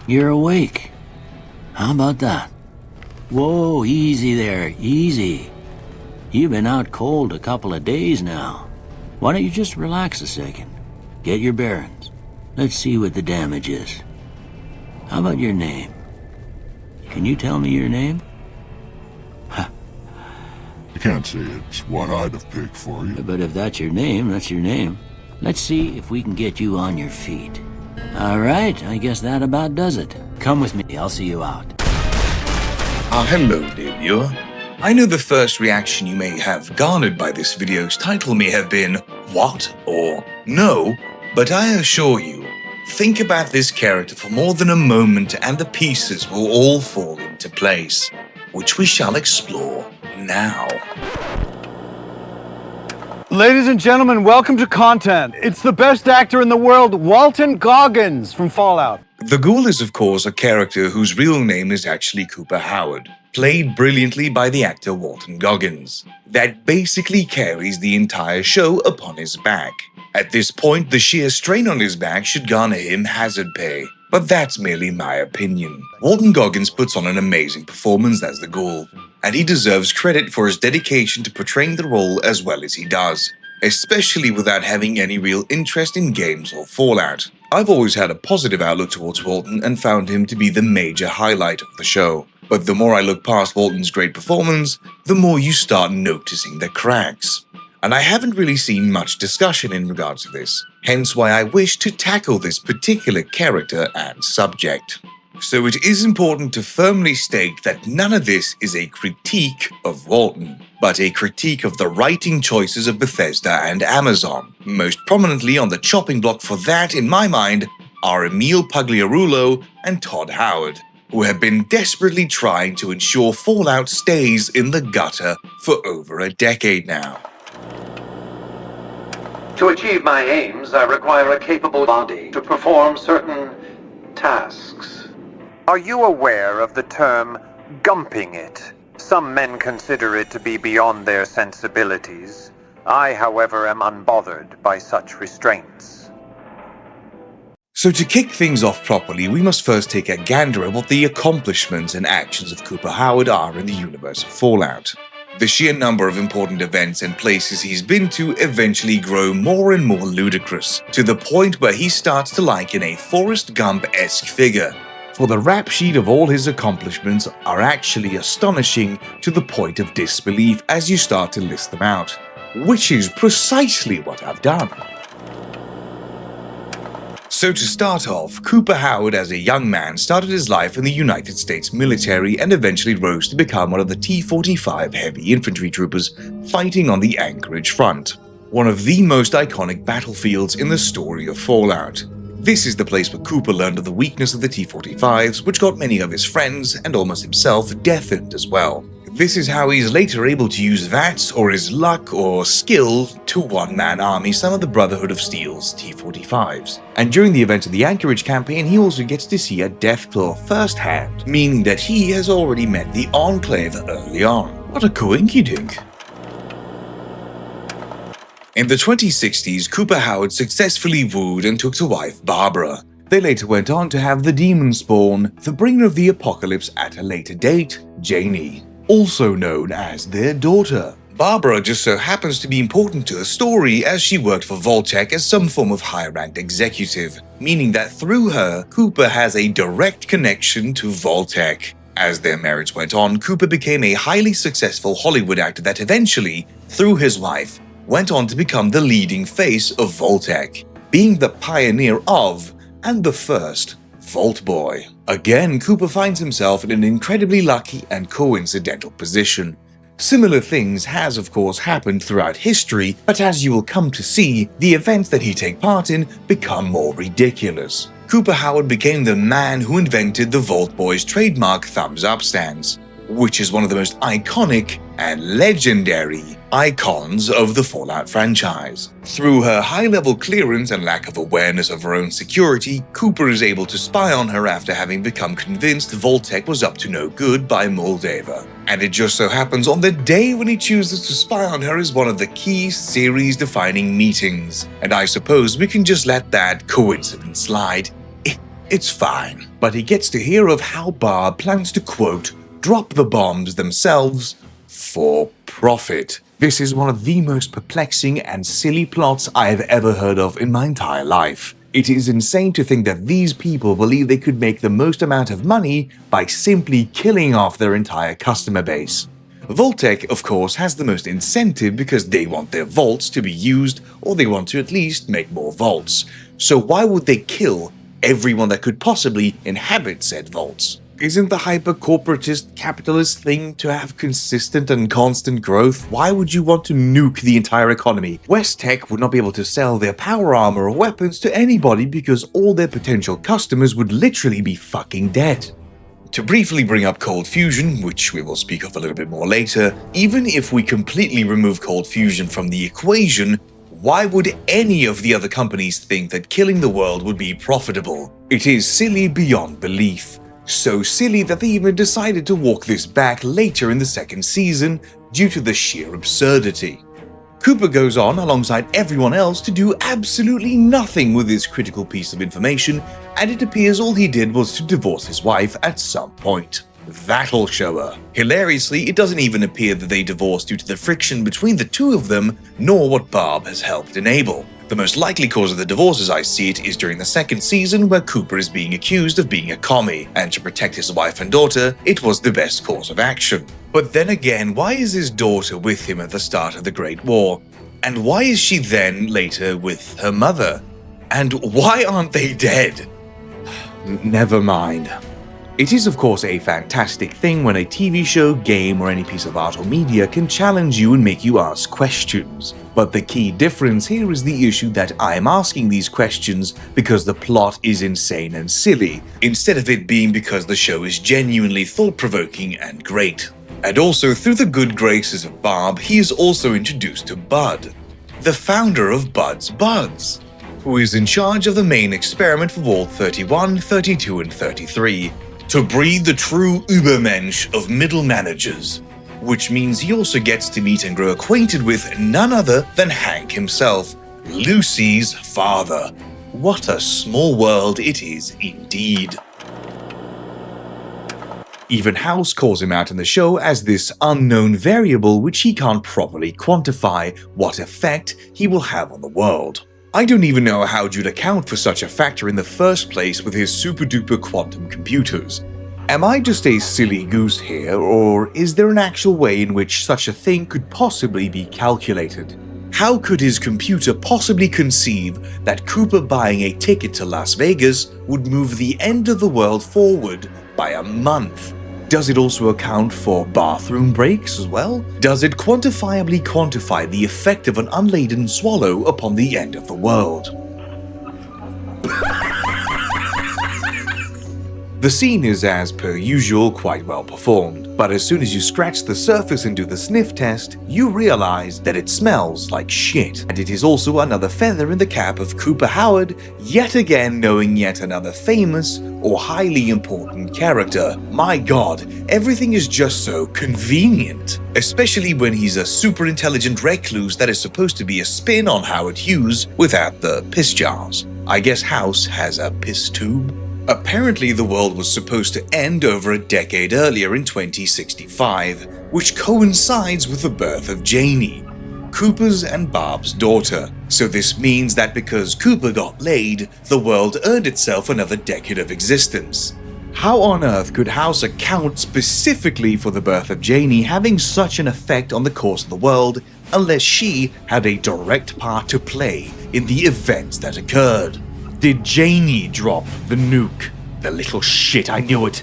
You're awake. How about that? Whoa, easy there, easy. You've been out cold a couple of days now. Why don't you just relax a second? Get your bearings. Let's see what the damage is. How about your name? Can you tell me your name? I can't say it's what I'd have picked for you. But if that's your name, that's your name. Let's see if we can get you on your feet. All right, I guess that about does it. Come with me, I'll see you out. Hello, dear viewer. I know the first reaction you may have garnered by this video's title may have been, what? Or no, but I assure you, think about this character for more than a moment and the pieces will all fall into place, which we shall explore now. Ladies and gentlemen, welcome to content. It's the best actor in the world, Walton Goggins from Fallout. The Ghoul is, of course, a character whose real name is actually Cooper Howard, played brilliantly by the actor Walton Goggins, that basically carries the entire show upon his back. At this point, the sheer strain on his back should garner him hazard pay, but that's merely my opinion. Walton Goggins puts on an amazing performance as the Ghoul, and he deserves credit for his dedication to portraying the role as well as he does, especially without having any real interest in games or Fallout. I've always had a positive outlook towards Walton and found him to be the major highlight of the show. But the more I look past Walton's great performance, the more you start noticing the cracks. And I haven't really seen much discussion in regards to this, hence why I wish to tackle this particular character and subject. So it is important to firmly state that none of this is a critique of Walton, but a critique of the writing choices of Bethesda and Amazon. Most prominently on the chopping block for that, in my mind, are Emil Pagliarulo and Todd Howard, who have been desperately trying to ensure Fallout stays in the gutter for over a decade now. To achieve my aims, I require a capable body to perform certain tasks. Are you aware of the term gumping it? Some men consider it to be beyond their sensibilities. I, however, am unbothered by such restraints. So to kick things off properly, we must first take a gander at what the accomplishments and actions of Cooper Howard are in the universe of Fallout. The sheer number of important events and places he's been to eventually grow more and more ludicrous, to the point where he starts to liken a Forrest Gump-esque figure. For the rap sheet of all his accomplishments are actually astonishing to the point of disbelief as you start to list them out, which is precisely what I've done. So to start off, Cooper Howard as a young man started his life in the United States military and eventually rose to become one of the T-45 heavy infantry troopers fighting on the Anchorage front, one of the most iconic battlefields in the story of Fallout. This is the place where Cooper learned of the weakness of the T-45s, which got many of his friends, and almost himself, deafened as well. This is how he's later able to use that, or his luck, or skill, to one-man army some of the Brotherhood of Steel's T-45s. And during the events of the Anchorage campaign, he also gets to see a Deathclaw firsthand, meaning that he has already met the Enclave early on. What a coinkydink. In the 2060s, Cooper Howard successfully wooed and took to wife Barbara. They later went on to have the demon spawn, the bringer of the apocalypse at a later date, Janie, also known as their daughter. Barbara just so happens to be important to the story as she worked for Vault-Tec as some form of high-ranked executive, meaning that through her, Cooper has a direct connection to Vault-Tec. As their marriage went on, Cooper became a highly successful Hollywood actor that eventually, through his wife, went on to become the leading face of Vault-Tec, being the pioneer of, and the first, Vault Boy. Again, Cooper finds himself in an incredibly lucky and coincidental position. Similar things has of course happened throughout history, but as you will come to see, the events that he take part in become more ridiculous. Cooper Howard became the man who invented the Vault Boy's trademark thumbs-up stance, which is one of the most iconic and legendary icons of the Fallout franchise. Through her high-level clearance and lack of awareness of her own security, Cooper is able to spy on her after having become convinced Vault-Tec was up to no good by Moldava. And it just so happens on the day when he chooses to spy on her is one of the key series-defining meetings. And I suppose we can just let that coincidence slide. It's fine, but he gets to hear of how Barb plans to, quote, drop the bombs themselves for profit. This is one of the most perplexing and silly plots I have ever heard of in my entire life. It is insane to think that these people believe they could make the most amount of money by simply killing off their entire customer base. Vault-Tec, of course, has the most incentive because they want their vaults to be used, or they want to at least make more vaults. So why would they kill everyone that could possibly inhabit said vaults? Isn't the hyper-corporatist capitalist thing to have consistent and constant growth? Why would you want to nuke the entire economy? West Tech would not be able to sell their power armor or weapons to anybody because all their potential customers would literally be fucking dead. To briefly bring up cold fusion, which we will speak of a little bit more later, even if we completely remove cold fusion from the equation, why would any of the other companies think that killing the world would be profitable? It is silly beyond belief. So silly that they even decided to walk this back later in the second season due to the sheer absurdity. Cooper goes on alongside everyone else to do absolutely nothing with this critical piece of information, and it appears all he did was to divorce his wife at some point. That'll show her. Hilariously, it doesn't even appear that they divorced due to the friction between the two of them, nor what Barb has helped enable. The most likely cause of the divorce as I see it is during the second season where Cooper is being accused of being a commie, and to protect his wife and daughter, it was the best course of action. But then again, why is his daughter with him at the start of the Great War? And why is she then later with her mother? And why aren't they dead? Never mind. It is of course a fantastic thing when a TV show, game, or any piece of art or media can challenge you and make you ask questions. But the key difference here is the issue that I am asking these questions because the plot is insane and silly, instead of it being because the show is genuinely thought-provoking and great. And also, through the good graces of Barb, he is also introduced to Bud, the founder of Bud's Buds, who is in charge of the main experiment for Vault 31, 32, and 33, to breed the true Übermensch of middle managers, which means he also gets to meet and grow acquainted with none other than Hank himself, Lucy's father. What a small world it is indeed. Even House calls him out in the show as this unknown variable which he can't properly quantify what effect he will have on the world. I don't even know how you'd account for such a factor in the first place with his super-duper quantum computers. Am I just a silly goose here, or is there an actual way in which such a thing could possibly be calculated? How could his computer possibly conceive that Cooper buying a ticket to Las Vegas would move the end of the world forward by a month? Does it also account for bathroom breaks as well? Does it quantifiably quantify the effect of an unladen swallow upon the end of the world? The scene is, as per usual, quite well performed, but as soon as you scratch the surface and do the sniff test, you realize that it smells like shit. And it is also another feather in the cap of Cooper Howard, yet again knowing yet another famous or highly important character. My god, everything is just so convenient. Especially when he's a super intelligent recluse that is supposed to be a spin on Howard Hughes without the piss jars. I guess House has a piss tube. Apparently, the world was supposed to end over a decade earlier in 2065, which coincides with the birth of Janie, Cooper's and Barb's daughter. So this means that because Cooper got laid, the world earned itself another decade of existence. How on earth could House account specifically for the birth of Janie having such an effect on the course of the world, unless she had a direct part to play in the events that occurred? Did Janie drop the nuke? The little shit, I knew it.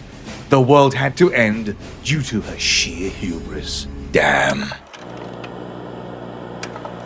The world had to end due to her sheer hubris. Damn.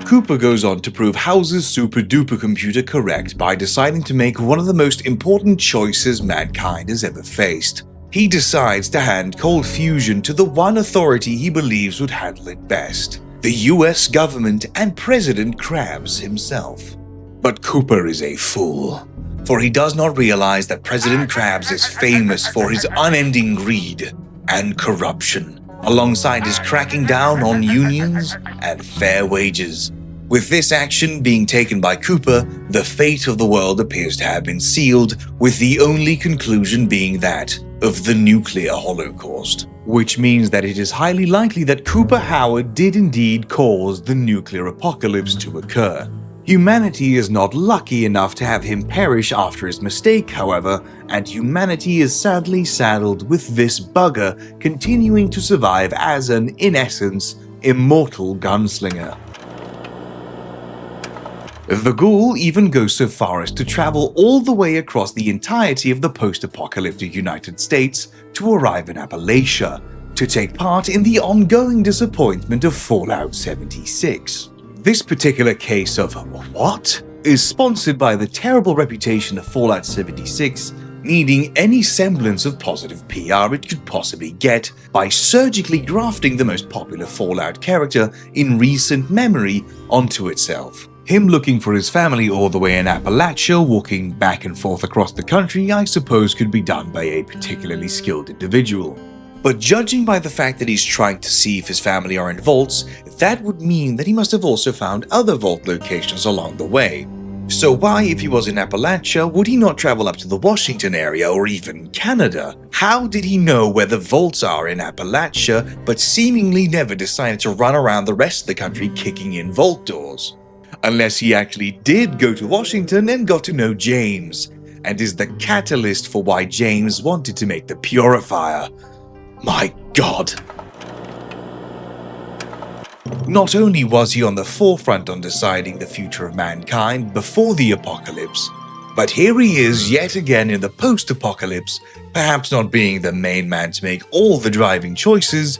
Cooper goes on to prove House's super-duper computer correct by deciding to make one of the most important choices mankind has ever faced. He decides to hand cold fusion to the one authority he believes would handle it best, the US government and President Krabs himself. But Cooper is a fool, for he does not realize that President Krabs is famous for his unending greed and corruption, alongside his cracking down on unions and fair wages. With this action being taken by Cooper, the fate of the world appears to have been sealed, with the only conclusion being that of the nuclear holocaust. Which means that it is highly likely that Cooper Howard did indeed cause the nuclear apocalypse to occur. Humanity is not lucky enough to have him perish after his mistake, however, and humanity is sadly saddled with this bugger continuing to survive as an, in essence, immortal gunslinger. The Ghoul even goes so far as to travel all the way across the entirety of the post-apocalyptic United States to arrive in Appalachia, to take part in the ongoing disappointment of Fallout 76. This particular case of what is sponsored by the terrible reputation of Fallout 76 needing any semblance of positive PR it could possibly get by surgically grafting the most popular Fallout character in recent memory onto itself. Him looking for his family all the way in Appalachia, walking back and forth across the country, I suppose could be done by a particularly skilled individual. But judging by the fact that he's trying to see if his family are in vaults, that would mean that he must have also found other vault locations along the way. So why, if he was in Appalachia, would he not travel up to the Washington area or even Canada? How did he know where the vaults are in Appalachia, but seemingly never decided to run around the rest of the country kicking in vault doors? Unless he actually did go to Washington and got to know James, and is the catalyst for why James wanted to make the Purifier. My God. Not only was he on the forefront on deciding the future of mankind before the apocalypse, but here he is yet again in the post-apocalypse, perhaps not being the main man to make all the driving choices,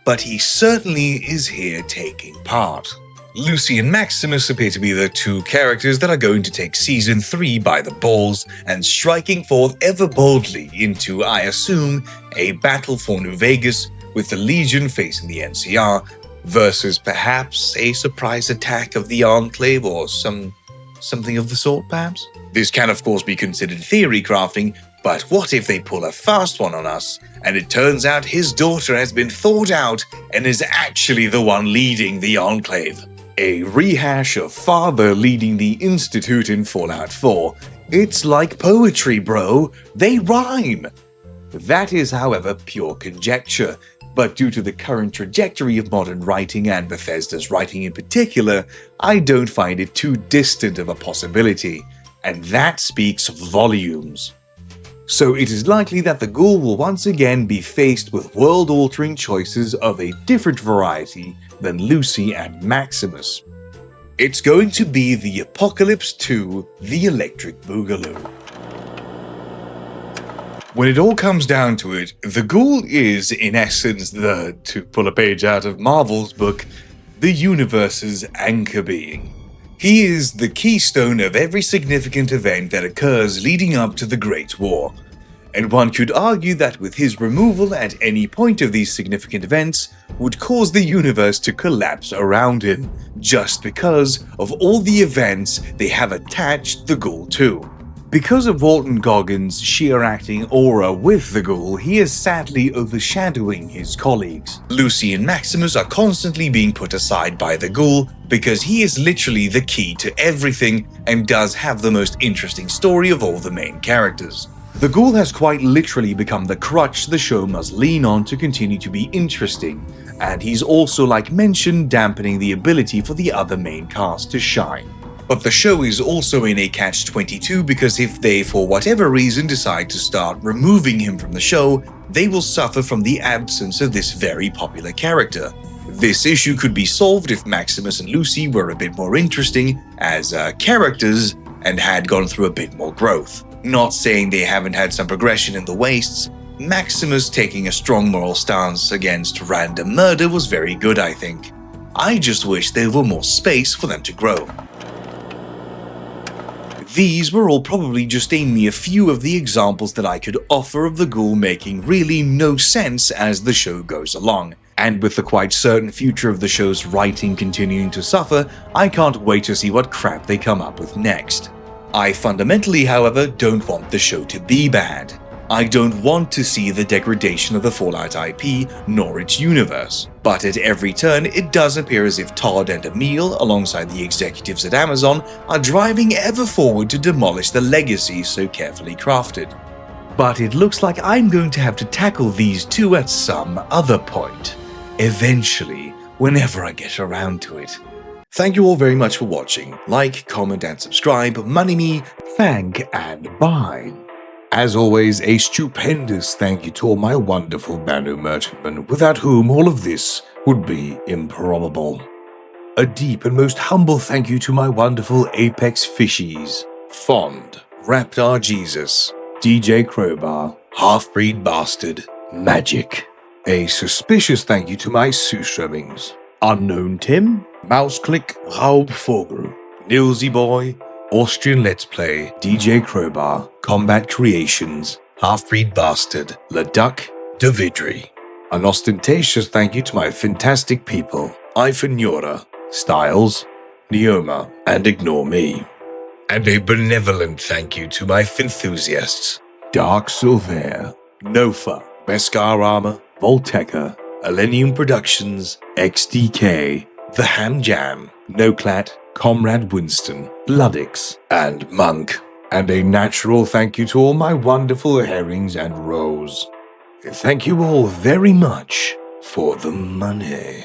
but he certainly is here taking part. Lucy and Maximus appear to be the two characters that are going to take Season 3 by the balls and striking forth ever boldly into, I assume, a battle for New Vegas with the Legion facing the NCR versus perhaps a surprise attack of the Enclave or something of the sort, perhaps? This can of course be considered theory crafting, but what if they pull a fast one on us and it turns out his daughter has been thought out and is actually the one leading the Enclave? A rehash of father leading the Institute in Fallout 4. It's like poetry, bro. They rhyme. That is, however, pure conjecture, but due to the current trajectory of modern writing and Bethesda's writing in particular, I don't find it too distant of a possibility, and that speaks volumes. So it is likely that the Ghoul will once again be faced with world-altering choices of a different variety than Lucy and Maximus. It's going to be the Apocalypse 2, The Electric Boogaloo. When it all comes down to it, the Ghoul is, in essence, to pull a page out of Marvel's book, the universe's anchor being. He is the keystone of every significant event that occurs leading up to the Great War. And one could argue that with his removal at any point of these significant events would cause the universe to collapse around him, just because of all the events they have attached the Ghoul to. Because of Walton Goggins' sheer acting aura with the Ghoul, he is sadly overshadowing his colleagues. Lucy and Maximus are constantly being put aside by the Ghoul because he is literally the key to everything and does have the most interesting story of all the main characters. The Ghoul has quite literally become the crutch the show must lean on to continue to be interesting, and he's also, like mentioned, dampening the ability for the other main cast to shine. But the show is also in a catch-22 because if they, for whatever reason, decide to start removing him from the show, they will suffer from the absence of this very popular character. This issue could be solved if Maximus and Lucy were a bit more interesting as characters and had gone through a bit more growth. Not saying they haven't had some progression in the wastes, Maximus taking a strong moral stance against random murder was very good, I think. I just wish there were more space for them to grow. These were all probably just a mere few of the examples that I could offer of the Ghoul making really no sense as the show goes along. And with the quite certain future of the show's writing continuing to suffer, I can't wait to see what crap they come up with next. I fundamentally, however, don't want the show to be bad. I don't want to see the degradation of the Fallout IP nor its universe, but at every turn it does appear as if Todd and Emil, alongside the executives at Amazon, are driving ever forward to demolish the legacy so carefully crafted. But it looks like I'm going to have to tackle these two at some other point. Eventually, whenever I get around to it. Thank you all very much for watching. Like, comment and subscribe. Money me, thank and bye. As always, a stupendous thank you to all my wonderful Banu merchantmen, without whom all of this would be improbable. A deep and most humble thank you to my wonderful Apex Fishies, Fond, Raptor Jesus, DJ Crowbar, Half-Breed Bastard, Magic. A suspicious thank you to my Sustremings, Unknown Tim, Mouseclick, Raubvogel, Nilsy Boy, Austrian Let's Play, DJ Crowbar, Combat Creations, Half-Breed Bastard, Leduc, Davidri. An ostentatious thank you to my fantastic people, Ifanura, Styles, Neoma, and Ignore Me. And a benevolent thank you to my enthusiasts, Dark Silver, Nofa, Beskar Armor, Volteca, Elenium Productions, XDK, The Ham Jam, Noclat, Comrade Winston, Bloodix, and Monk. And a natural thank you to all my wonderful herrings and roes. Thank you all very much for the money.